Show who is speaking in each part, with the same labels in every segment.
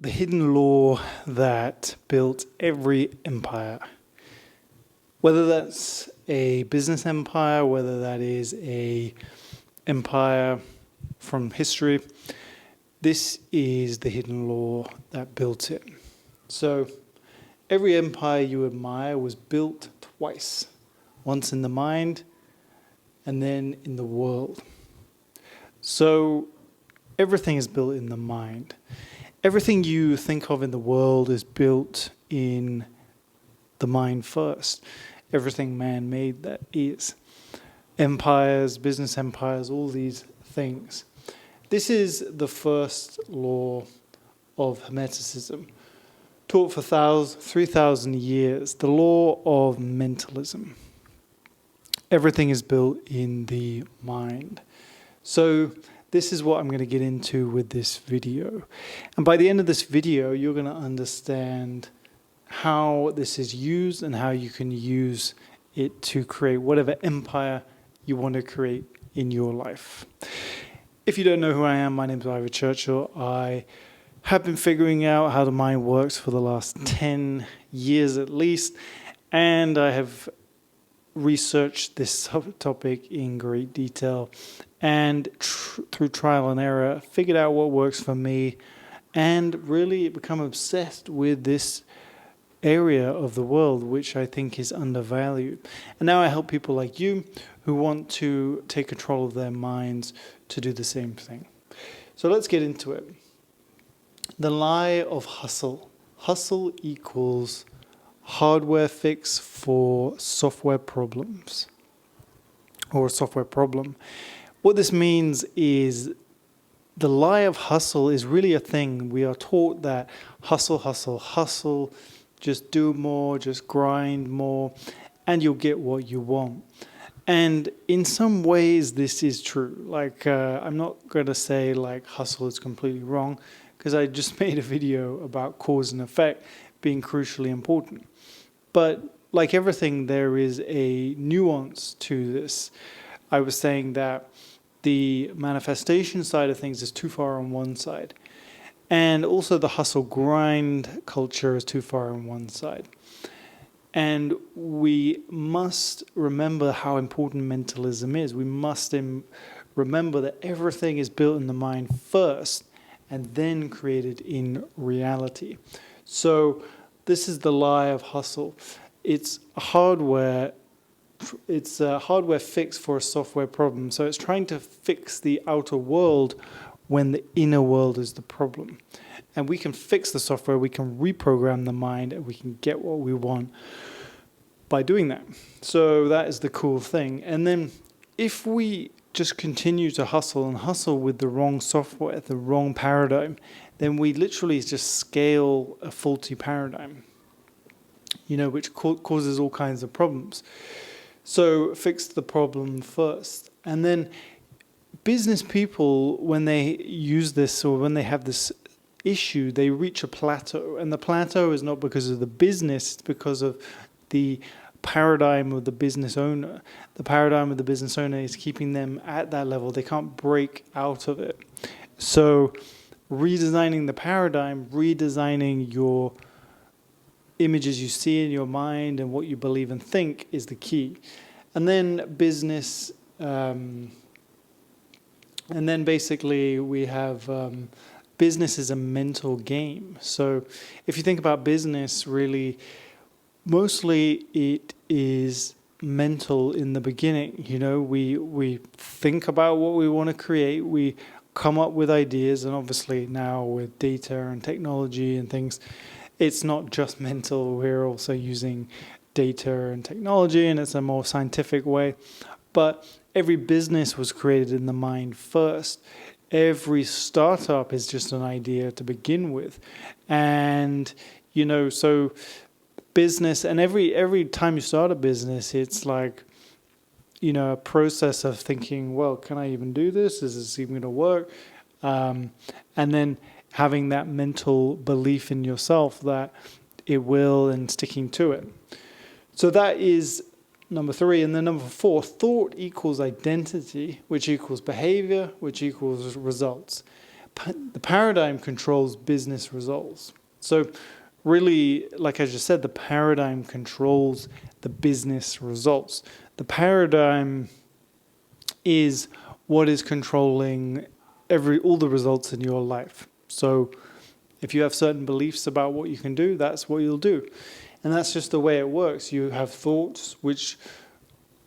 Speaker 1: the hidden law that built every empire. Whether that's a business empire, whether that is a empire from history, this is the hidden law that built it. So every empire you admire was built twice, once in the mind and then in the world. So everything is built in the mind. Everything you think of in the world is built in the mind first. Everything man-made that is. Empires, business empires, all these things. This is the first law of Hermeticism, taught for 3,000 years, the law of mentalism. Everything is built in the mind. So this is what I'm going to get into with this video. And by the end of this video, you're going to understand how this is used and how you can use it to create whatever empire you want to create in your life. If you don't know who I am, my name is Ivor Churchill. I have been figuring out how the mind works for the last 10 years at least, and I have researched this topic in great detail and through trial and error figured out what works for me and really become obsessed with this area of the world which I think is undervalued. And now I help people like you who want to take control of their minds to do the same thing. So let's get into it. The lie of hustle. Hustle equals hardware fix for software problems, or a software problem. What this means is the lie of hustle is really a thing. We are taught that hustle, hustle, hustle, just do more, just grind more, and you'll get what you want. And in some ways, this is true. Like, I'm not going to say like hustle is completely wrong, because I just made a video about cause and effect being crucially important. But like everything, there is a nuance to this. I was saying that the manifestation side of things is too far on one side. And also the hustle grind culture is too far on one side. And we must remember how important mentalism is. We must remember that everything is built in the mind first and then created in reality. So this is the lie of hustle. It's a hardware fix for a software problem. So it's trying to fix the outer world when the inner world is the problem. And we can fix the software, we can reprogram the mind, and we can get what we want by doing that. So that is the cool thing. And then if we just continue to hustle and hustle with the wrong software, the wrong paradigm, then we literally just scale a faulty paradigm, which causes all kinds of problems. So fix the problem first. And then business people, when they use this or when they have this issue, they reach a plateau. And the plateau is not because of the business, it's because of the paradigm of the business owner. The paradigm of the business owner is keeping them at that level. They can't break out of it. So redesigning the paradigm, redesigning your images you see in your mind and what you believe and think is the key. And then business, and then basically we have business is a mental game. So if you think about business, really, mostly it is mental in the beginning. We think about what we want to create, we come up with ideas, and obviously now with data and technology and things, it's not just mental, we're also using data and technology, and it's a more scientific way. But every business was created in the mind first. Every startup is just an idea to begin with. And, so business, and every time you start a business, it's like, a process of thinking, well, can I even do this? Is this even going to work? And then having that mental belief in yourself that it will and sticking to it. So that is number 3. And then number 4, thought equals identity, which equals behavior, which equals results. The paradigm controls business results. So really, like I just said, the paradigm controls the business results. The paradigm is what is controlling all the results in your life. So if you have certain beliefs about what you can do, that's what you'll do. And that's just the way it works. You have thoughts which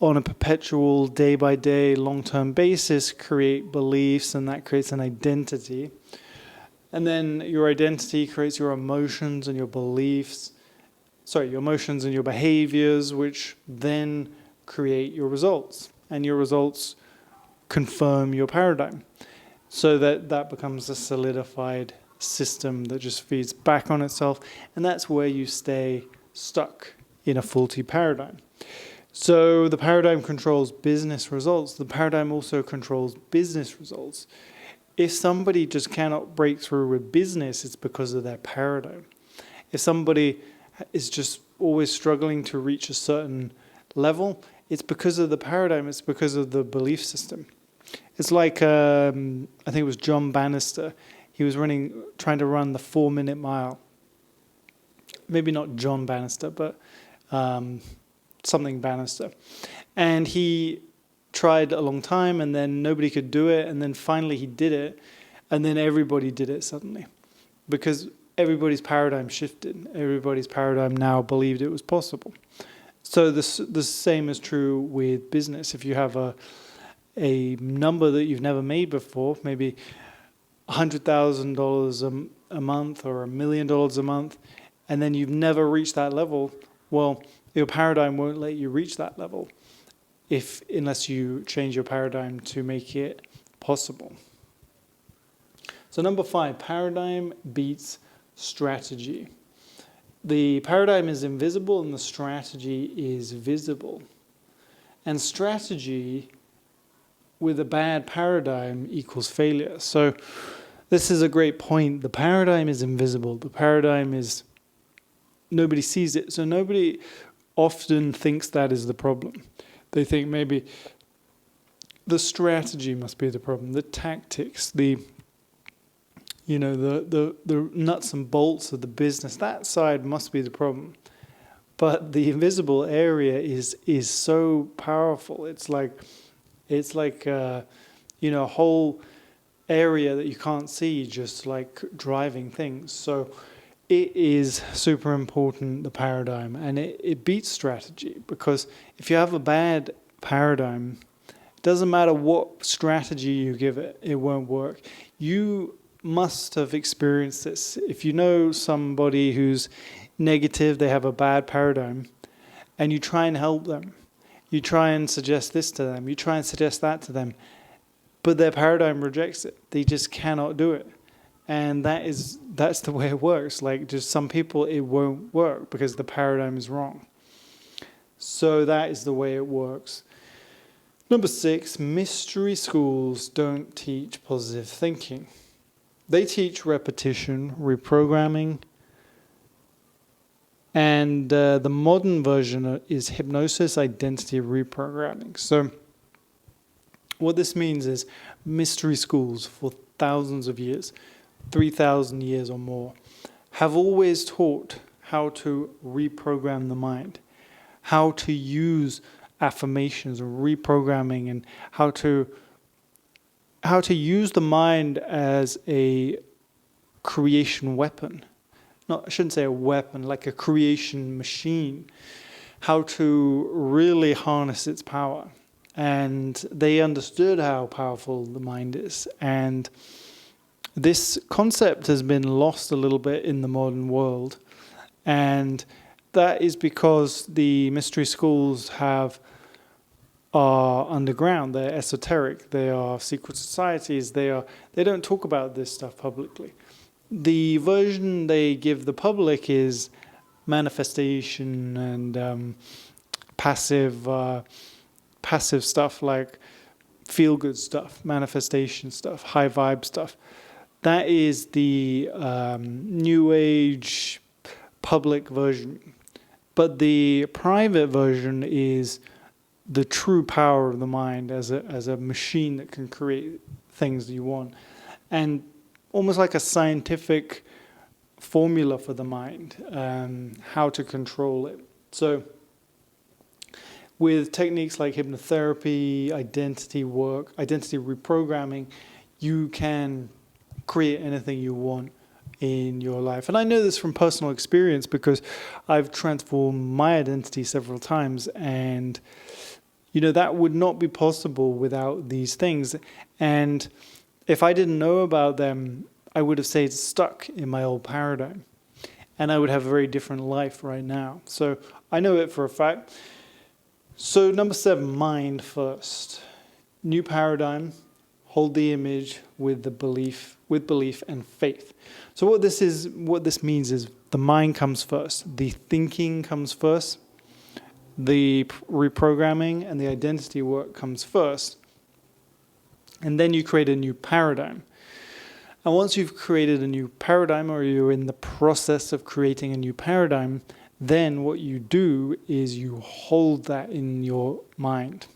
Speaker 1: on a perpetual day-by-day, long-term basis create beliefs, and that creates an identity. And then your identity creates your emotions and your beliefs. Your emotions and your behaviors, which then create your results. And your results confirm your paradigm. So that becomes a solidified system that just feeds back on itself. And that's where you stay stuck in a faulty paradigm. So the paradigm controls business results. The paradigm also controls business results. If somebody just cannot break through with business, it's because of their paradigm. If somebody is just always struggling to reach a certain level, it's because of the paradigm, it's because of the belief system. It's like, I think it was John Bannister. He was trying to run the 4-minute mile. Maybe not John Bannister, but something Bannister. And he tried a long time, and then nobody could do it, and then finally he did it, and then everybody did it suddenly. Because everybody's paradigm shifted. Everybody's paradigm now believed it was possible. So the same is true with business. If you have a number that you've never made before, maybe $100,000 a month or $1 million a month, and then you've never reached that level, well, your paradigm won't let you reach that level unless you change your paradigm to make it possible. So number 5, paradigm beats strategy. The paradigm is invisible and the strategy is visible. And strategy with a bad paradigm equals failure. So this is a great point. The paradigm is invisible. The paradigm is, nobody sees it. So nobody often thinks that is the problem. They think maybe the strategy must be the problem, the tactics, the nuts and bolts of the business, that side must be the problem. But the invisible area is so powerful. It's like a whole area that you can't see, just like driving things. So it is super important, the paradigm, and it beats strategy, because if you have a bad paradigm, it doesn't matter what strategy you give it, it won't work. You must have experienced this. If you know somebody who's negative, they have a bad paradigm, and you try and help them, you try and suggest this to them, you try and suggest that to them, but their paradigm rejects it. They just cannot do it. And that's the way it works. Like, just some people, it won't work because the paradigm is wrong. So that is the way it works. Number 6, mystery schools don't teach positive thinking. They teach repetition, reprogramming, and the modern version is hypnosis, identity reprogramming. So what this means is mystery schools for thousands of years, 3,000 years or more, have always taught how to reprogram the mind, how to use affirmations and reprogramming, and how to use the mind as a creation weapon. No, I shouldn't say a weapon, like a creation machine. How to really harness its power. And they understood how powerful the mind is. And this concept has been lost a little bit in the modern world. And that is because the mystery schools are underground, they're esoteric, they are secret societies, they don't talk about this stuff publicly. The version they give the public is manifestation and passive stuff, like feel-good stuff, manifestation stuff, high vibe stuff. That is the new age public version. But the private version is the true power of the mind as a machine that can create things that you want. And almost like a scientific formula for the mind, how to control it. So with techniques like hypnotherapy, identity work, identity reprogramming, you can create anything you want in your life. And I know this from personal experience because I've transformed my identity several times, and that would not be possible without these things. And if I didn't know about them, I would have stayed stuck in my old paradigm, and I would have a very different life right now. So I know it for a fact. So number 7, mind first. New paradigm, hold the image with belief and faith. So what this means is the mind comes first, the thinking comes first, the reprogramming and the identity work comes first, and then you create a new paradigm. And once you've created a new paradigm, or you're in the process of creating a new paradigm, then what you do is you hold that in your mind.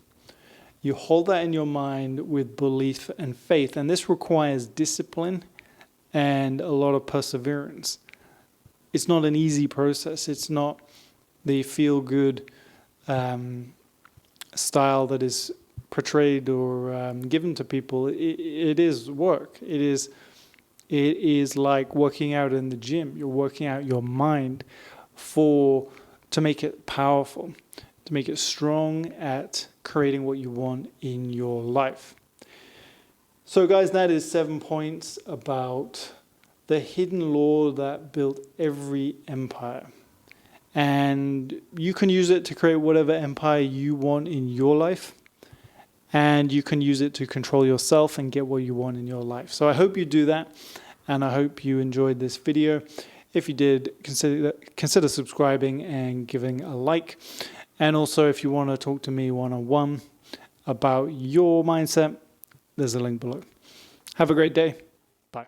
Speaker 1: You hold that in your mind with belief and faith, and this requires discipline and a lot of perseverance. It's not an easy process. It's not the feel-good style that is portrayed or given to people. It is work. It is like working out in the gym. You're working out your mind to make it powerful, to make it strong at creating what you want in your life. So guys, that is 7 points about the hidden law that built every empire. And you can use it to create whatever empire you want in your life. And you can use it to control yourself and get what you want in your life. So I hope you do that. And I hope you enjoyed this video. If you did, consider subscribing and giving a like. And also, if you want to talk to me one-on-one about your mindset, there's a link below. Have a great day. Bye.